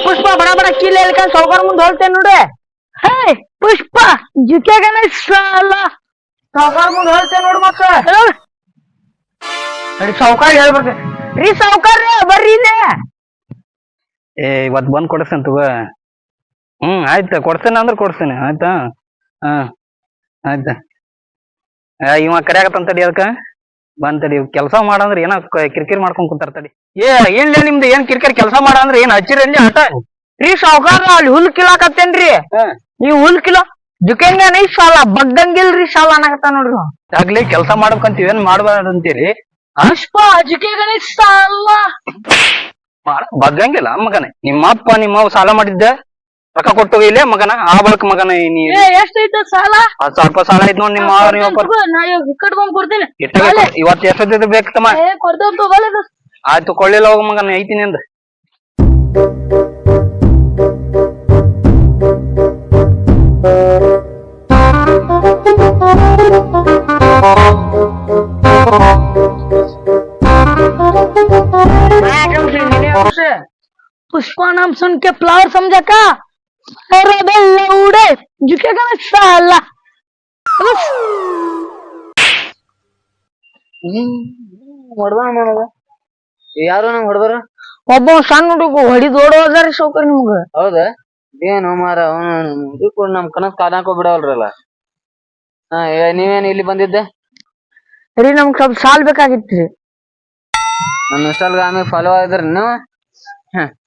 ಪುಷ್ಪ ಬಡ ಬಡ ಕೀಲ್ ಹೇಳ್ಕೊಂಡ್ ಸಾವ್ಕಾರ ಮುಂದೆ ಹೋಗ್ತೇನೆ ನೋಡಿ. ಹೇ ಪುಷ್ಪ ಜುಕೆ ಗಣೇಶ್ ಅಲ್ಲ ಸಾವ್ಕಾರ ಮುಂದೆ ಹೋಗ್ತೇನೆ ನೋಡು ಮತ್ತ ಸಾವ್ಕಾರ ಹೇಳ್ಬರ್ತೇನೆ ರೀ ಸಾವ್ಕಾರ ಬರ್ರಿ ಇದೆ. ಇವತ್ ಬಂದ್ ಕೊಡ್ತೇನೆ ತಗೋ. ಆಯ್ತ ಕೊಡ್ತೇನೆ ಅಂದ್ರೆ ಕೊಡ್ತೇನೆ ಆಯ್ತಾ. ಆಯ್ತ ಇವ ಕರ್ಯಾಕತ್ತಂತ ತಡಿ ಅದಕ್ಕ ಬಂದ್ ತಡಿ. ಕೆಲ್ಸ ಮಾಡಂದ್ರ ಏನ ಕಿರಿಕಿರಿ ಮಾಡ್ಕೊಂಡ್ ಕುಂತಾರ ತಡಿ. ಏನ್ಲೇ ನಿಮ್ದು ಏನ್ ಕಿರಿಕಿರಿ ಕೆಲಸ ಮಾಡ ಅಂದ್ರೆ ಏನ್ ಹಚ್ಚಿರಲ್ಲಿ ಆಟ ರೀ ಸಾವ್ಕಾರ ಅಲ್ಲಿ ಹುಲ್ ಕಿಲಾಕತ್ತೇನ್ರಿ ನೀವ್ ಹುಲ್ ಕಿಲೋ ಜುಕೆಂಗನೇ ಸಾಲ ಬಗ್ಗಂಗಿಲ್ರಿ ಸಾಲ ಅನ್ನಕತ್ತ ನೋಡ್ರಿ. ಆಗ್ಲಿ ಕೆಲ್ಸ ಮಾಡ್ಬೇಕಂತೀವಿ ಏನ್ ಮಾಡ್ಬಾರ್ದು ಅಂತೀರಿ. ಪುಷ್ಪ ಜುಕೆ ಗಣೇಶ್ ಸಾಲ ಬಗ್ಗಂಗಿಲ್ಲ ಮಗನ. ನಿಮ್ಮಪ್ಪ ನಿಮ್ಮವ್ ಸಾಲ ಮಾಡಿದ್ದ ರೊಕ್ಕ ಕೊಟ್ಟು ಇಲ್ಲೇ ಮಗನ ಆ ಬಳಕ ಮಗನ. ಎಷ್ಟೈತ ಸಾಲ? ಸ್ವಲ್ಪ ಸಾಲ ಐತ್ ನೋಡ್ ನಿಮ್ಮ ಕಟ್ಕೊಂಡ್ ಕೊಡ್ತೀನಿ. ಇವತ್ತು ಎಷ್ಟೊತ್ತಿದ್ ಬೇಕಮ್ಮ? ಆಯ್ತು ಕೊಳ್ಳಿಲ್ಲ ಹೋಗ ಮಗನ ಐತೀನಿ ಅಂದ. पुष्पा नाम सुन के फ्लावर समझा का? अरे बेल्ला उड़े झुकेगा ना साला. ಯಾರು ನಂಗೆ ಹೊಡೆದ್ರ? ಒಬ್ಬ ಸಣ್ಣ ಹುಡುಗ ಹೊಡಿದ್ ಓಡೋದಾರಿ ಸೌಕರ್ಯ ನಿಮ್ಗ. ಹೌದಾ? ಏನು ಮಾರ ಅವನು ನಮ್ ಕನಸ್ ಕಾದಾಕೋ ಬಿಡವಲ್ರಲ್ಲ. ನೀವೇನು ಇಲ್ಲಿ ಬಂದಿದ್ದೆ? ರೀ ನಮ್ಗ್ ಸ್ವಲ್ಪ ಸಾಲ್ ಬೇಕಾಗಿತ್ರಿ. ನನ್ನ ಇನ್ಸ್ಟಾಗ್ರಾಮ್ ಫಾಲೋ ಆಗಿದ್ರಿ ನೀವು?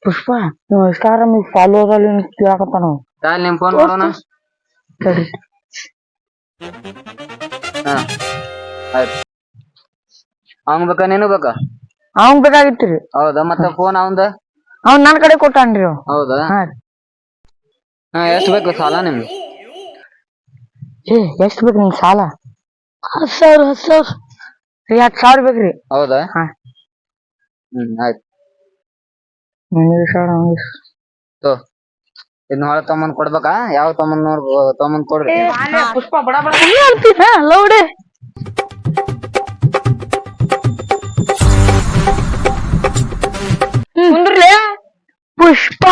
ಪುಷ್ಪ ನೀವು ಇನ್ಸ್ಟಾಗ್ರಾಮ್ ಫಾಲೋ ಕೇಳಾಕತ್ತ ನಾವು. ನಿಮ್ ಫೋನ್ ಮಾಡೋಣ. ಸರಿ ಆಯ್ತು. ಅವ್ನ್ ಬೇಕಾ ನೀನು ಬೇಕಾ? ಅವಂಗ್ ಬೇಕಾಗಿತ್ರಿ. ಹೌದಾ? ಮತ್ತೆ ಫೋನ್ ಅವಂದ? ಅವ್ನ್ ನನ್ ಕಡೆ ಕೊಟ್ಟಾನ್ರಿ. ಹೌದಾ? ಎಷ್ಟು ಬೇಕು ಸಾಲ ನಿಮ್ಗೆ? ಎಷ್ಟು ಬೇಕು ನಿಮ್ಗೆ ಸಾಲ? 10,000 10,000 ಬೇಕ್ರಿ. ಹೌದಾ? ಆಯ್ತು. ಇದನ್ನ ಹೊಳ ತಮ್ಮನ್ ಕೊಡ್ಬೇಕಾ? ಯಾವ ತಮ್ಮನ್ ತಮ್ಮನ್ ಕೊಡ್ರಿ. ಪುಷ್ಪ ಬಡ ಬಡ ಲೌಡೆ ಕುಂದ್ರಲೇ. ಪುಷ್ಪ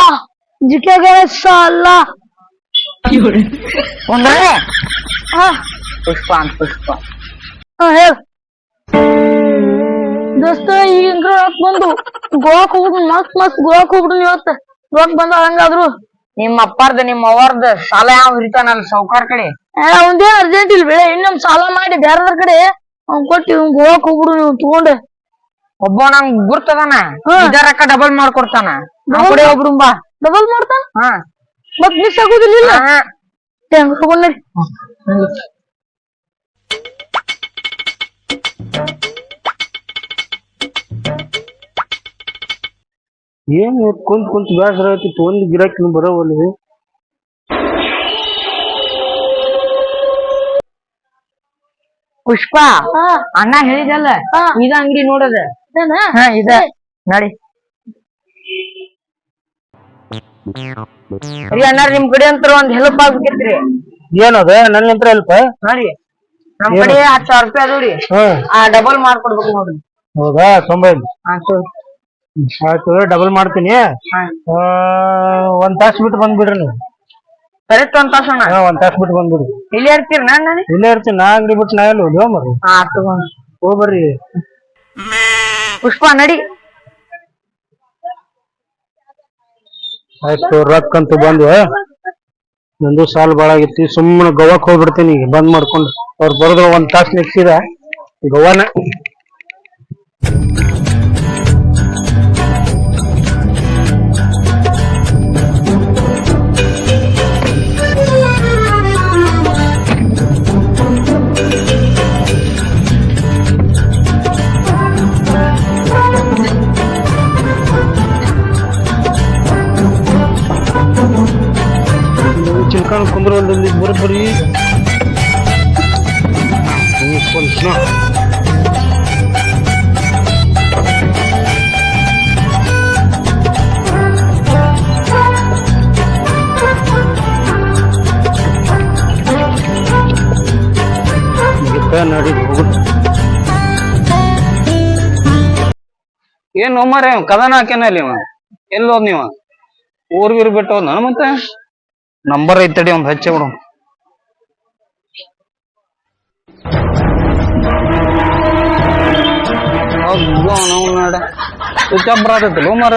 ಜಿಕೆ ಗಣೇಶ ಅಲ್ಲ ಕುಂದ್ರೆ. ಪುಷ್ಪ ಅಂತ ಪುಷ್ಪ. ಹೇಳ ದೋಸ್ತ ಈಗ ಬಂದು ಗೋವಾಕ್ ಹೋಗ್ಬಿಡು. ಮಸ್ತ್ ಗೋವಾಕ್ ಹೋಗ್ಬಿಡು. ಇವತ್ತ ಗೋವಾಕ್ ಬಂದ ಹಂಗಾದ್ರು ನಿಮ್ಮ ಅಪ್ಪಾರ್ದ ನಿಮ್ಮ ಅವ್ವಾರ್ದ ಸಾಲ ಯಾವ ಹಿರಿತಾನಲ್ಲ ಸಾವ್ಕಾರ್ ಕಡೆ. ಅವಂದೇ ಅರ್ಜೆಂಟ್ ಇಲ್ಲ ಬೆಳೆ. ಇನ್ನೊಂದ್ ಸಾಲ ಮಾಡಿ ಬೇರೆದ್ರ ಕಡೆ ಅವ್ನ್ ಕೊಟ್ಟು ಇವ್ ಗೋವಾಕ್ ಹೋಗ್ಬಿಡು ನೀವು ತಗೊಂಡೆ. ಒಬ್ಬ ನಂಗ್ ಗುರ್ತದಾನ ರೊಕ್ಕ ಡಬಲ್ ಮಾಡ್ಕೊಡ್ತಾನ. ಕಡೆ ಒಬ್ರು ಬಾ ಡಬಲ್ ಮಾಡ್ತಾನ. ಮತ್ ಮಿಸ್ ಆಗುದಿಲ್ಲ. ಹೋಗೋಣ ಏನ್ ಕುಂತ್ ಬೇಸರ ಆಯ್ತಿತ್ತು. ಒಂದ್ ಗಿರಾಕಿ ಬರೋವಲ್ಲಿ. ಪುಷ್ಪ ಅಣ್ಣ ಹೇಳಿದಲ್ಲ ಇದ ಅಂಗಡಿ ನೋಡದ ಇದ ನಡಿ. ರೀ ಅಣ್ಣ ನಿಮ್ ಕಡೆ ಅಂತ ಒಂದ್ ಹೆಲ್ಪ್ ಆಗ್ಬೇಕಿತ್ರಿ. ಏನದ ನನ್ನ ಹತ್ರ ಹೆಲ್ಪ್? ನೋಡಿ ನಮ್ ಕಡೆ 10,000 ರೂಪಾಯಿ ಅದಾವ್ರಿ. ಡಬಲ್ ಮಾಡ್ಕೊಡ್ಬೇಕು ನೋಡ್ರಿ. ಹೌದಾ? 90. ಆಯ್ತು ಡಬಲ್ ಮಾಡ್ತೀನಿ. ಒಂದ್ ತಾಸು ಬಿಟ್ಟು ಬಂದ್ಬಿಡ್ರಿ ನೀವು. ಕರೆಕ್ಟ್ ಒಂದ್ ತಾಸ ಅಣ್ಣ. ಒಂದ್ ತಾಸು ಬಿಟ್ಟು ಬಂದ್ಬಿಡ್ರಿ. ಇಲ್ಲೇ ಇರ್ತೀರಿ ನಾನು? ಇಲ್ಲೇ ಇರ್ತೀನಿ. ನಾ ಅಂಗಡಿ ಬಿಟ್ಟು ನಾ ಎಲ್ಲ ಹೋದ್ರಿ. ಹೋಗ್ಬರ್ರಿ. ಪುಷ್ಪ ನಡಿ. ಆಯ್ತು ರೊಕ್ಕಂತೂ ಬಂದ್ವ. ನಂದು ಸಾಲ ಬಾಳ ಆಗಿತ್ತು. ಸುಮ್ಮನೆ ಗೋವಾಕ್ ಹೋಗ್ಬಿಡ್ತೀನಿ ಈಗ ಬಂದ್ ಮಾಡ್ಕೊಂಡು. ಅವ್ರು ಬರೋದ್ರ ಒಂದ್ ತಾಸು ನೆಕ್ಸಿದ ಗೋವಾನ. ಚಿಲ್ಕಾನ ಕುಂದ್ರಲ್ಲಿ ಬರೋಬ್ಬರಿ ನಡಿ ಹೋಗುದು. ಏನ್ ಒಮ್ಮರೆ ಕದನ ಹಾಕ್ಯಾನ ಅಲ್ಲಿ ಇವ. ಎಲ್ಲೋದ್ ನೀವ? ಊರ್ಗಿರ್ ಬಿಟ್ಟು ನಾನು ಮತ್ತೆ ನಂಬರ್ ಐತಡಿ ಒಂದ್ ಹಚ್ಚಿ ಬಿಡು ನೋಡ ಸ್ವಿಚ್ ಆಫ್ ಬರತೈತಿಲ್ಲ ಮರ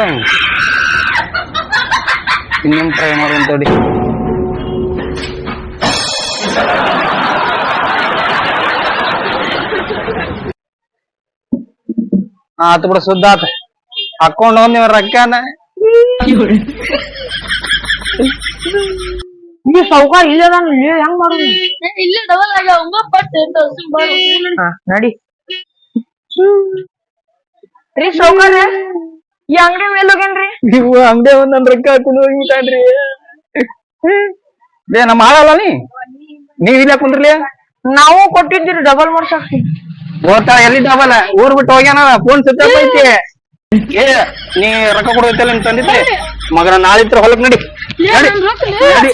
ಇನ್ನೇನ್ ಟ್ರೈ ಮಾಡೋಂತಡಿ ಆತು ಬಿಡ ಸುದ್ದ ಆತ ಹಾಕೊಂಡ್ ಹೋದ್ ನೀವ್ ರೊಕ್ಕನ ಈ ಸಾವ್ಕಾರ ಇಲ್ಲ ಹೆಂಗ್ ಮಾಡೋದು ಇಲ್ಲ ಡಬಲ್ ಆಗ್ಯಾವ ಬಟ್ ನಡಿ ರೀ ಸಾವ್ಕಾರ ಈ ಅಂಗಡಿ ಮೇಲೆ ಹೋಗೇನ್ರಿ ನೀವು ಅಂಗಡಿ ಒಂದ್ ನನ್ ರೊಕ್ಕ ಹಾಕೊಂಡು ಹೋಗ್ಬಿಟ್ಟಾನ್ರಿ ಏ ನಮ್ಮ ಆಳಲ್ಲ ನೀವ್ ಇಲ್ಲ ಕುಂದ್ರಲಿ ನಾವು ಕೊಟ್ಟಿದ್ದೀರಿ ಡಬಲ್ ಮಾಡ್ಸಾಕ್ತಿ ಓದ್ತಾ ಎಲ್ಲಿ ಡಬಲ್ ಊರ್ ಬಿಟ್ಟು ಹೋಗ್ಯಾನ ಫೋನ್ ಸ್ವಿಚ್ ಆಫ್ ಐತಿ ಏ ನೀ ರೊಕ್ಕ ಕೊಡೋಯ್ತಲ್ಲ ನಿಮ್ ತಂದಿದ್ರಿ ಮಗನ ನಾಳಿತ್ರ ಹೊಲಕ್ ನಡಿ ನಡಿ ನಡಿ